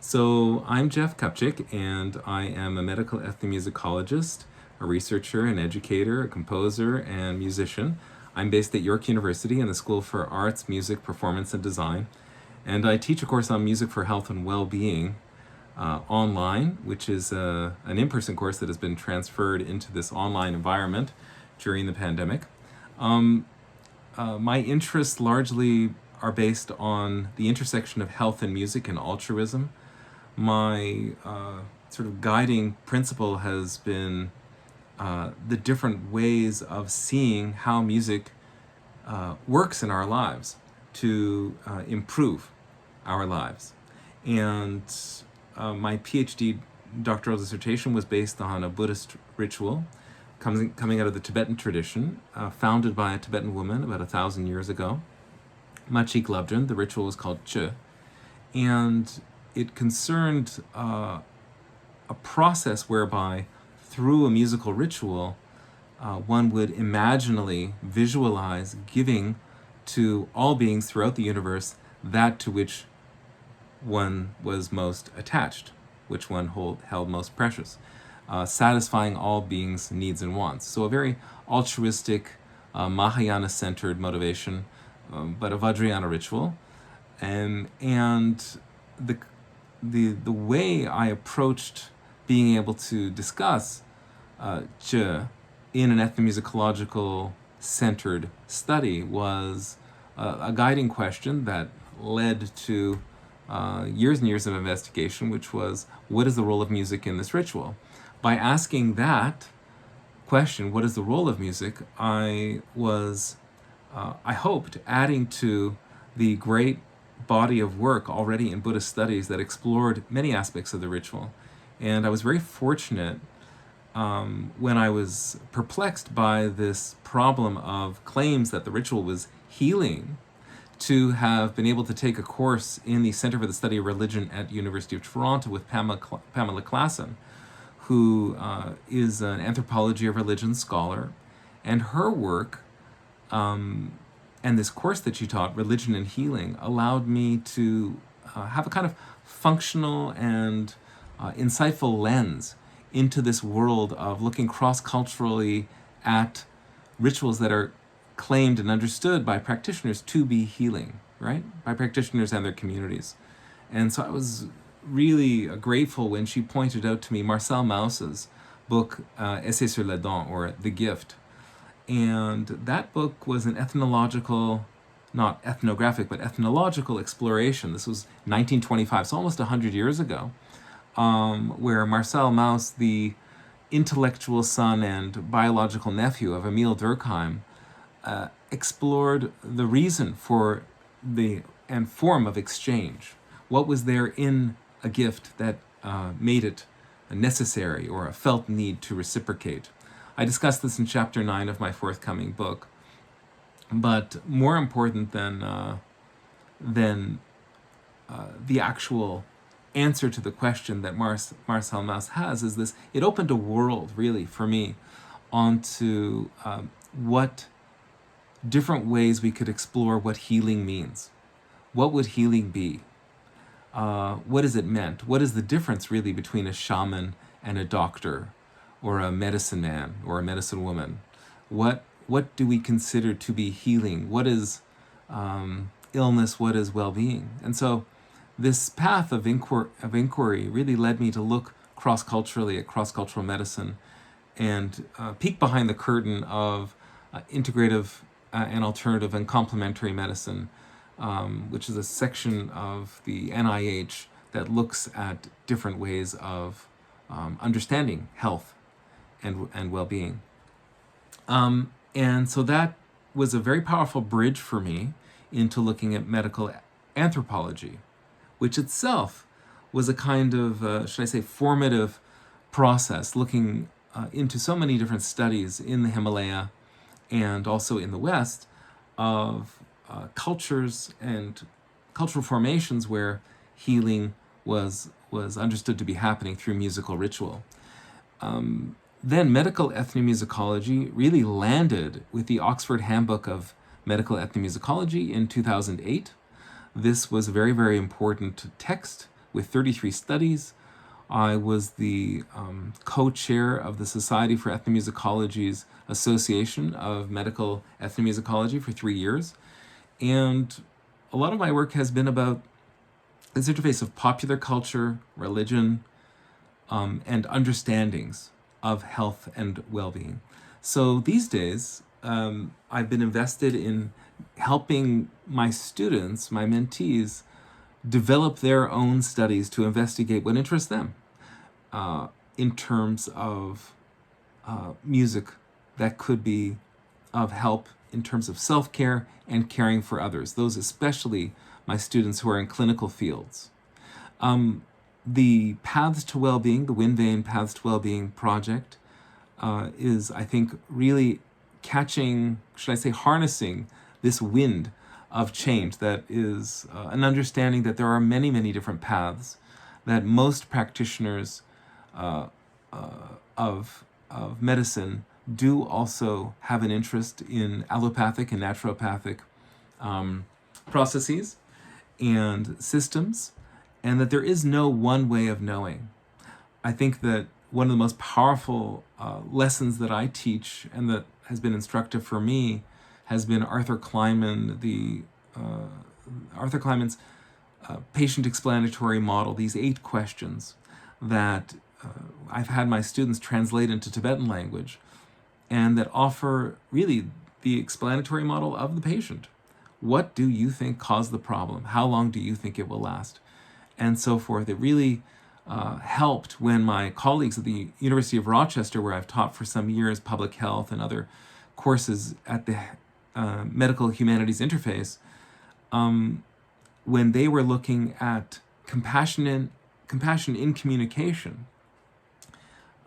So I'm Jeff Cupchik, and I am a medical ethnomusicologist, a researcher, an educator, a composer, and musician. I'm based at York University in the School for Arts, Music, Performance, and Design, and I teach a course on music for health and well-being online, which is an in-person course that has been transferred into this online environment during the pandemic. My interests largely are based on the intersection of health and music and altruism. My sort of guiding principle has been the different ways of seeing how music works in our lives to improve our lives. And my PhD doctoral dissertation was based on a Buddhist ritual coming out of the Tibetan tradition, founded by a Tibetan woman about 1,000 years ago. Machik Labdran. The ritual was called Che, and it concerned a process whereby, through a musical ritual, one would imaginally visualize giving to all beings throughout the universe that to which one was most attached, which one held most precious, satisfying all beings' needs and wants. So a very altruistic, Mahayana-centered motivation, but a Varjayana ritual. And the way I approached being able to discuss Che in an ethnomusicological centered study was a guiding question that led to years and years of investigation, which was, what is the role of music in this ritual? By asking that question, what is the role of music, I hoped, adding to the great body of work already in Buddhist studies that explored many aspects of the ritual. And I was very fortunate when I was perplexed by this problem of claims that the ritual was healing, to have been able to take a course in the Center for the Study of Religion at University of Toronto with Pamela Klassen, who is an anthropology of religion scholar. And her work and this course that she taught, Religion and Healing, allowed me to have a kind of functional and insightful lens into this world of looking cross-culturally at rituals that are claimed and understood by practitioners to be healing, right? By practitioners and their communities. And so I was really grateful when she pointed out to me Marcel Mauss's book, Essai sur les dons, or The Gift. And that book was an ethnological, not ethnographic, but ethnological exploration. This was 1925, so almost 100 years ago, where Marcel Mauss, the intellectual son and biological nephew of Emile Durkheim, explored the reason for and form of exchange. What was there in a gift that made it necessary or a felt need to reciprocate? I discussed this in chapter 9 of my forthcoming book. But more important than the actual answer to the question that Marcel Mauss has is this: it opened a world, really, for me, onto what different ways we could explore what healing means. What would healing be? What is it meant? What is the difference, really, between a shaman and a doctor, or a medicine man, or a medicine woman? What do we consider to be healing? What is illness? What is well-being? And so this path of inquiry really led me to look cross-culturally at cross-cultural medicine and peek behind the curtain of integrative and alternative and complementary medicine, which is a section of the NIH that looks at different ways of understanding health and well-being. And so that was a very powerful bridge for me into looking at medical anthropology, which itself was a kind of, should I say, formative process, looking into so many different studies in the Himalaya and also in the West of cultures and cultural formations where healing was understood to be happening through musical ritual. Then medical ethnomusicology really landed with the Oxford Handbook of Medical Ethnomusicology in 2008. This was a very, very important text with 33 studies. I was the co-chair of the Society for Ethnomusicology's Association of Medical Ethnomusicology for 3 years. And a lot of my work has been about this interface of popular culture, religion, and understandings of health and well-being. So these days, I've been invested in helping my students, my mentees, develop their own studies to investigate what interests them in terms of music that could be of help in terms of self-care and caring for others, those especially my students who are in clinical fields. The Paths to Wellbeing, the Wind Vane Paths to Wellbeing project is, I think, really catching, should I say, harnessing this wind of change that is an understanding that there are many, many different paths, that most practitioners of medicine do also have an interest in allopathic and naturopathic processes and systems, and that there is no one way of knowing. I think that one of the most powerful lessons that I teach and that has been instructive for me has been Arthur Kleinman's patient explanatory model, these 8 questions that I've had my students translate into Tibetan language, and that offer really the explanatory model of the patient. What do you think caused the problem? How long do you think it will last? And so forth. It really helped when my colleagues at the University of Rochester, where I've taught for some years public health and other courses at the medical humanities interface, when they were looking at compassion in communication,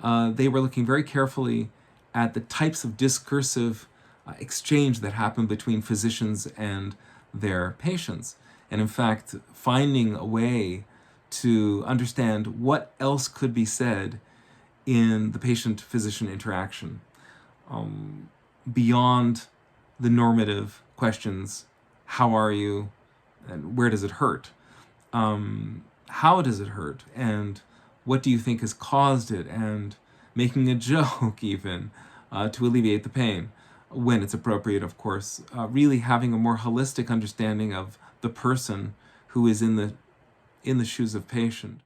they were looking very carefully at the types of discursive exchange that happen between physicians and their patients. And in fact, finding a way to understand what else could be said in the patient-physician interaction beyond the normative questions, how are you, and where does it hurt? How does it hurt? And what do you think has caused it? And making a joke even to alleviate the pain when it's appropriate, of course. Really having a more holistic understanding of the person who is in the shoes of patient.